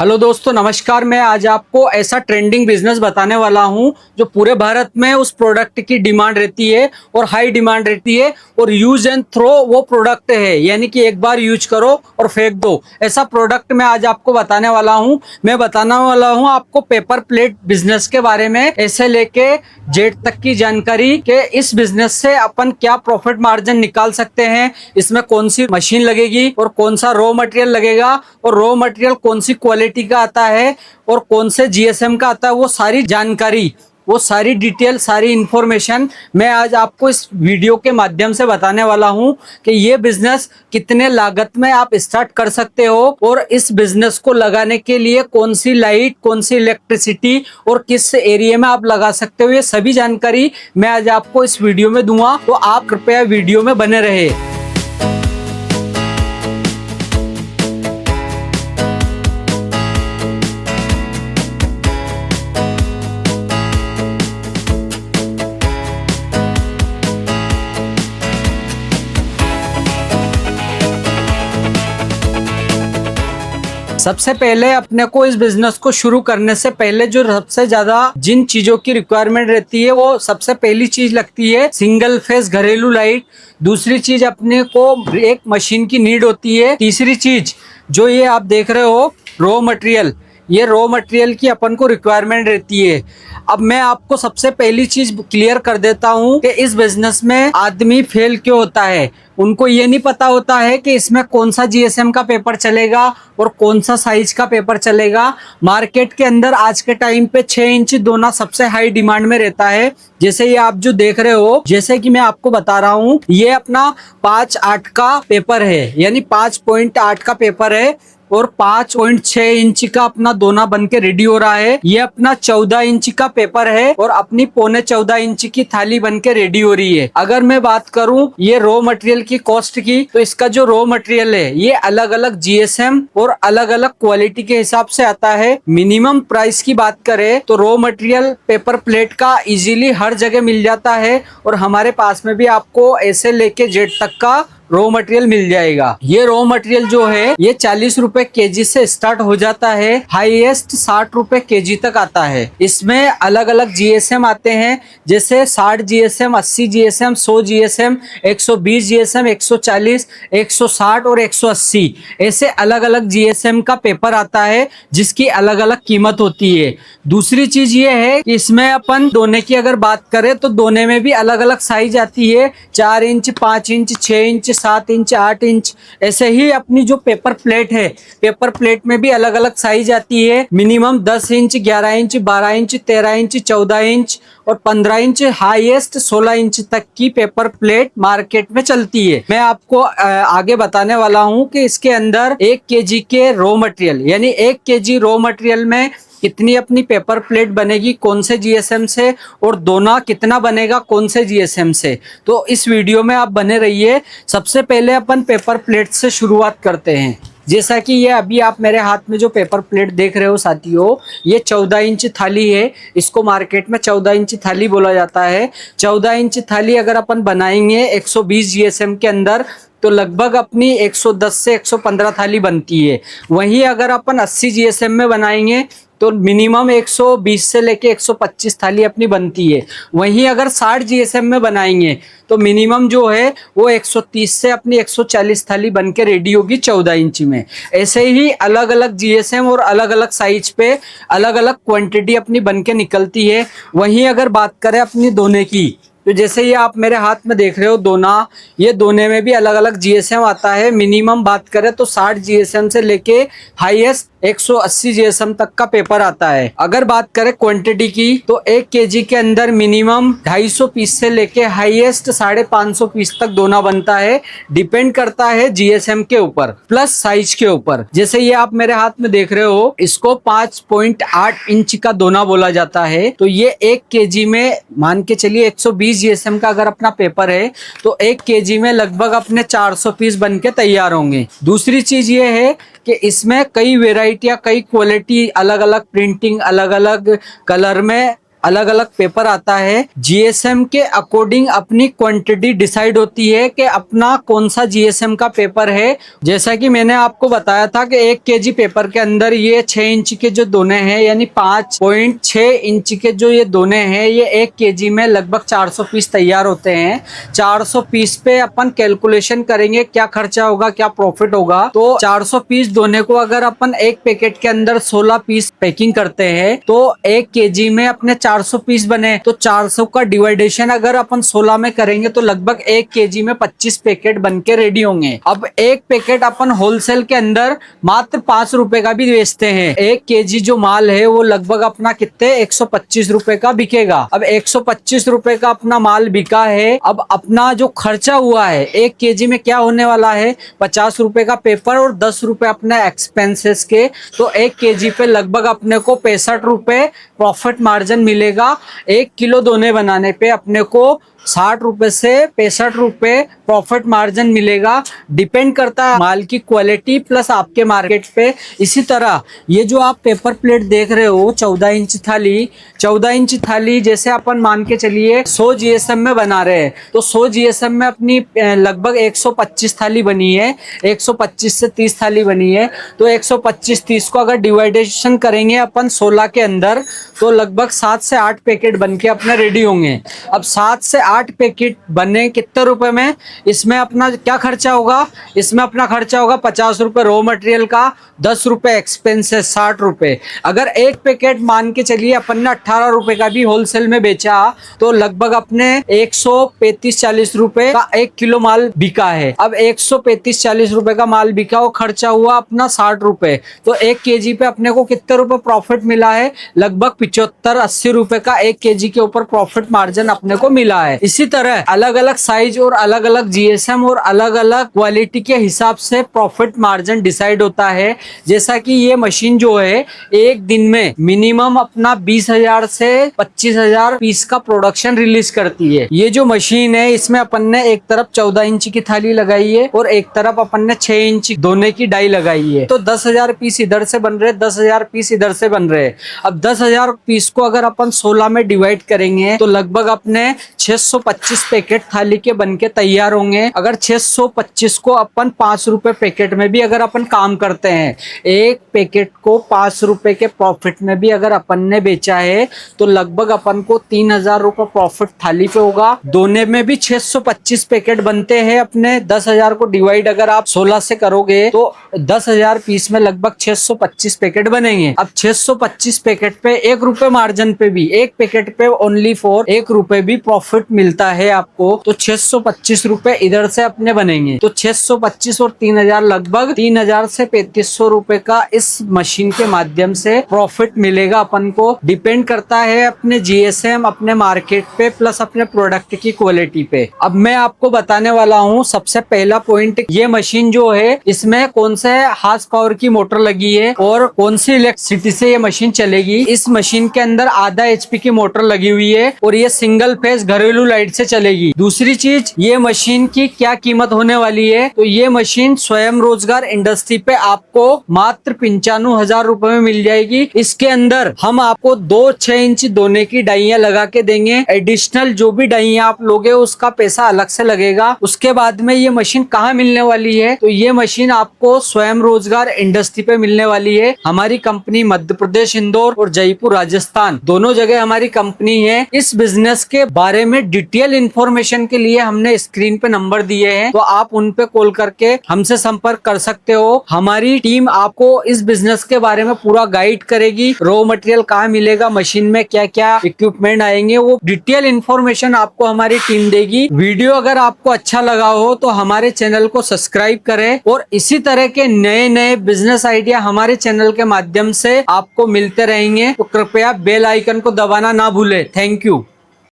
Hello दोस्तों, नमस्कार। मैं आज आपको ऐसा ट्रेंडिंग बिजनेस बताने वाला हूं जो पूरे भारत में उस प्रोडक्ट की डिमांड रहती है और हाई डिमांड रहती है और यूज एंड थ्रो वो प्रोडक्ट है, यानी कि एक बार यूज करो और फेंक दो। ऐसा प्रोडक्ट मैं आज आपको बताने वाला हूं। मैं बताने वाला हूं आपको पेपर प्लेट बिजनेस के बारे में, ऐसे लेके जेड तक की जानकारी के इस बिजनेस से अपन क्या प्रॉफिट मार्जिन निकाल सकते हैं, इसमें कौन सी मशीन लगेगी और कौन सा रॉ मटेरियल लगेगा और रॉ मटेरियल कौन सी क्वालिटी का आता है और कौन से जीएसएम का आता है, वो सारी जानकारी, वो सारी डिटेल, सारी इंफॉर्मेशन मैं आज आपको इस वीडियो के माध्यम से बताने वाला हूं कि ये बिजनेस कितने लागत में आप स्टार्ट कर सकते हो और इस बिजनेस को लगाने के लिए कौन सी लाइट, कौन सी इलेक्ट्रिसिटी और किस एरिया में आप लगा सकते हो, ये सभी जानकारी मैं आज आपको इस वीडियो में दूंगा। तो आप कृपया वीडियो में बने रहे। सबसे पहले अपने को इस बिजनेस को शुरू करने से पहले जो सबसे ज्यादा जिन चीजों की रिक्वायरमेंट रहती है, वो सबसे पहली चीज लगती है सिंगल फेस घरेलू लाइट। दूसरी चीज अपने को एक मशीन की नीड होती है। तीसरी चीज जो ये आप देख रहे हो रॉ मटेरियल, ये रॉ मटेरियल की अपन को रिक्वायरमेंट रहती है। अब मैं आपको सबसे पहली चीज क्लियर कर देता हूं कि इस बिजनेस में आदमी फेल क्यों होता है। उनको ये नहीं पता होता है कि इसमें कौन सा जीएसएम का पेपर चलेगा और कौन सा साइज का पेपर चलेगा। मार्केट के अंदर आज के टाइम पे 6 इंच दोना सबसे हाई डिमांड में रहता है। जैसे ये आप जो देख रहे हो, जैसे कि मैं आपको बता रहा हूँ, ये अपना 5.8 का पेपर है, यानी 5.8 का पेपर है और 5.6 इंच का अपना दोना बन के रेडी हो रहा है। ये अपना 14 इंच का पेपर है और अपनी 14.25 इंच की थाली बन के रेडी हो रही है। अगर मैं बात करूं ये रॉ मटेरियल की कॉस्ट की, तो इसका जो रॉ मटेरियल है ये अलग अलग जीएसएम और अलग अलग क्वालिटी के हिसाब से आता है। मिनिमम प्राइस की बात करें तो रॉ मटेरियल पेपर प्लेट का इजीली हर जगह मिल जाता है और हमारे पास में भी आपको ऐसे लेके जेड तक का रॉ मटेरियल मिल जाएगा। ये रॉ मटेरियल जो है ये 40 रुपए केजी से स्टार्ट हो जाता है, हाईएस्ट 60 रुपए केजी तक आता है। इसमें अलग अलग जीएसएम आते हैं, जैसे 60 जीएसएम, 80 जीएसएम, 100 जीएसएम, 120 जीएसएम, 140, 160 और 180, ऐसे अलग अलग जीएसएम का पेपर आता है जिसकी अलग अलग कीमत होती है। दूसरी चीज ये है कि इसमें अपन दोने की अगर बात करें तो दोने में भी अलग अलग साइज आती है, 4 inch, 5 inch, 6 inch, 7 inch, 8 inch. ऐसे ही अपनी जो पेपर प्लेट है, पेपर प्लेट में भी अलग अलग साइज आती है। Minimum 10 inch, 11 inch, 12 inch, 13 inch, 14 inch और 15 इंच, हाईएस्ट 16 इंच तक की पेपर प्लेट मार्केट में चलती है। मैं आपको आगे बताने वाला हूं कि इसके अंदर 1 केजी के रॉ मटेरियल, यानी 1 केजी रॉ मटेरियल में कितनी अपनी पेपर प्लेट बनेगी, कौन से जीएसएम से, और दोना कितना बनेगा कौन से जीएसएम से। तो इस वीडियो में आप बने रहिए। सबसे पहले अपन पेपर प्लेट से शुरुआत करते हैं। जैसा कि ये अभी आप मेरे हाथ में जो पेपर प्लेट देख रहे हो साथियों, ये 14 इंच थाली है। इसको मार्केट में 14 इंच थाली बोला जाता है। 14 इंच थाली अगर अपन बनाएंगे 120 जीएसएम के अंदर तो लगभग अपनी 110 से 115 थाली बनती है। वहीं अगर अपन 80 जीएसएम में बनाएंगे तो मिनिमम 120 से लेके 125 थाली अपनी बनती है। वहीं अगर 60 जीएसएम में बनाएंगे तो मिनिमम जो है वो 130 से अपनी 140 थाली बन के रेडी होगी 14 इंच में। ऐसे ही अलग अलग जीएसएम और अलग अलग साइज पे अलग अलग क्वांटिटी अपनी बन के निकलती है। वहीं अगर बात करें अपनी दोने की, तो जैसे ये आप मेरे हाथ में देख रहे हो दोना, ये दोने में भी अलग अलग जीएसएम आता है। मिनिमम बात करें तो 60 जीएसएम से लेके हाईएस्ट 180 जीएसएम तक का पेपर आता है। अगर बात करें क्वांटिटी की तो 1 केजी के अंदर मिनिमम 250 पीस से लेके हाईएस्ट 550 पीस तक दोना बनता है। डिपेंड करता है जीएसएम के ऊपर प्लस साइज के ऊपर। जैसे ये आप मेरे हाथ में देख रहे हो, इसको 5.8 इंच का दोना बोला जाता है। तो ये 1 केजी में मान के चलिए 120 जीएसएम का अगर अपना पेपर है तो 1 केजी में लगभग अपने 400 पीस बन के तैयार होंगे। दूसरी चीज ये है कि इसमें कई वेराइटियां, कई क्वालिटी, अलग अलग प्रिंटिंग, अलग अलग कलर में अलग अलग पेपर आता है। जीएसएम के अकॉर्डिंग अपनी क्वांटिटी डिसाइड होती है कि अपना कौन सा जीएसएम का पेपर है। जैसा कि मैंने आपको बताया था कि 1 केजी पेपर के अंदर ये 6 इंच के जो दोने हैं, यानी 5.6 इंच के जो ये दोने हैं, ये 1 केजी में लगभग 400 पीस तैयार होते हैं। 400 पीस पे अपन कैलकुलेशन करेंगे क्या खर्चा होगा, क्या प्रॉफिट होगा। तो 400 पीस दोने को अगर अपन एक पैकेट के अंदर 16 पीस पैकिंग करते हैं तो 1 केजी में अपने 400 पीस बने, तो 400 का डिवाइडेशन अगर अपन 16 में करेंगे तो लगभग 1 केजी में 25 पैकेट बन के रेडी होंगे। अब एक पैकेट अपन होलसेल के अंदर मात्र 5 रुपए का भी बेचते हैं। 1 केजी जो माल है वो लगभग अपना कितने 125 रुपए का बिकेगा। अब 125 रुपए का अपना माल बिका है। अब अपना जो खर्चा हुआ है 1 केजी में क्या होने वाला है, 50 रुपए का पेपर और 10 रुपए अपने एक्सपेंसेस के, तो 1 केजी पे लगभग अपने को 65 रुपए प्रॉफिट मार्जिन मिलेगा। 1 किलो दोने बनाने पे अपने को 60 रुपए से 65 रुपए प्रॉफिट मार्जिन मिलेगा। डिपेंड करता है माल की क्वालिटी प्लस आपके मार्केट पे। इसी तरह ये जो आप पेपर प्लेट देख रहे हो 14 इंच थाली, 14 इंच थाली जैसे अपन मान के चलिए 100 जीएसएम में बना रहे हैं, तो 100 जीएसएम में अपनी लगभग 125 थाली बनी है, 125 से 30 थाली बनी है। तो 125-30 को अगर डिवाइडेशन करेंगे अपन 16 के अंदर तो लगभग 7 से 8 पैकेट बन के अपने रेडी होंगे। अब 7 से 8 पैकेट बने कितने रुपए में, इसमें अपना क्या खर्चा होगा, इसमें अपना खर्चा होगा 50 रुपए रॉ मटेरियल का, 10 रुपए एक्सपेंसेस 60 रुपए। अगर एक पैकेट मान के चलिए अपन ने 18 रुपए का भी होलसेल में बेचा तो लगभग अपने 135-40 रुपए का 1 किलो माल बिका है। अब 135-40 रुपए का माल बिका, वो खर्चा हुआ अपना 60 रुपए, तो 1 केजी पे अपने को कितने रुपए प्रॉफिट मिला है, लगभग 75-80 रुपए का 1 केजी के ऊपर प्रॉफिट मार्जिन अपने को मिला है। इसी तरह अलग अलग साइज और अलग अलग जीएसएम और अलग अलग क्वालिटी के हिसाब से प्रॉफिट मार्जिन डिसाइड होता है। जैसा कि ये मशीन जो है एक दिन में मिनिमम अपना 20,000 से 25,000 पीस का प्रोडक्शन रिलीज करती है। ये जो मशीन है इसमें अपन ने एक तरफ 14 इंच की थाली लगाई है और एक तरफ अपन ने 6 इंच दोने की डाई लगाई है। तो 10,000 पीस इधर से बन रहे, 10,000 पीस इधर से बन रहे। अब 10,000 पीस को अगर अपन 16 में डिवाइड करेंगे तो लगभग अपने 625 पैकेट थाली के बनके तैयार होंगे। अगर 625 को अपन 5 रुपए पैकेट में भी अगर अपन काम करते हैं, एक पैकेट को 5 रुपए के प्रॉफिट में भी अगर अपन ने बेचा है तो लगभग अपन को 3,000 रुपए प्रॉफिट थाली पे होगा। दोने में भी 625 पैकेट बनते हैं अपने, 10,000 को डिवाइड अगर आप 16 से करोगे तो 10,000 पीस में लगभग 625 पैकेट बनेंगे। अब 625 पैकेट पे 1 रुपए मार्जिन पे भी, एक पैकेट पे ओनली फॉर 1 रुपए भी प्रॉफिट मिलता है आपको, तो 625 रुपए इधर से अपने बनेंगे। तो 625 और 3,000 लगभग 3,000 से 3,500 रुपए का इस मशीन के माध्यम से प्रॉफिट मिलेगा अपन को। डिपेंड करता है अपने जीएसएम, अपने मार्केट पे प्लस अपने प्रोडक्ट की क्वालिटी पे। अब मैं आपको बताने वाला हूँ सबसे पहला पॉइंट, ये मशीन जो है इसमें कौन से हार्स पावर की मोटर लगी है और कौन सी इलेक्ट्रिसिटी से ये मशीन चलेगी। इस मशीन के अंदर आधा एचपी की मोटर लगी हुई है और ये सिंगल फेज घरेलू लाइट से चलेगी। दूसरी चीज, ये मशीन की क्या कीमत होने वाली है, तो ये मशीन स्वयं रोजगार इंडस्ट्री पे आपको मात्र 95,000 रुपए में मिल जाएगी। इसके अंदर हम आपको 2 6 इंच दोने की डाइयां लगा के देंगे। एडिशनल जो भी डाइयां आप लोगे उसका पैसा अलग से लगेगा। उसके बाद में ये मशीन कहाँ मिलने वाली है, तो ये मशीन आपको स्वयं रोजगार इंडस्ट्री पे मिलने वाली है। हमारी कंपनी मध्य प्रदेश इंदौर और जयपुर राजस्थान दोनों जगह हमारी कंपनी है। इस बिजनेस के बारे में डिटेल इंफॉर्मेशन के लिए हमने स्क्रीन पे नंबर दिए हैं, तो आप उन पे कॉल करके हमसे संपर्क कर सकते हो। हमारी टीम आपको इस बिजनेस के बारे में पूरा गाइड करेगी। रॉ मटेरियल कहाँ मिलेगा, मशीन में क्या क्या इक्विपमेंट आएंगे, वो डिटेल इंफॉर्मेशन आपको हमारी टीम देगी। वीडियो अगर आपको अच्छा लगा हो तो हमारे चैनल को सब्सक्राइब करें और इसी तरह के नए नए बिजनेस आइडिया हमारे चैनल के माध्यम से आपको मिलते रहेंगे। तो कृपया बेल आइकन को दबाना ना भूले। Thank you.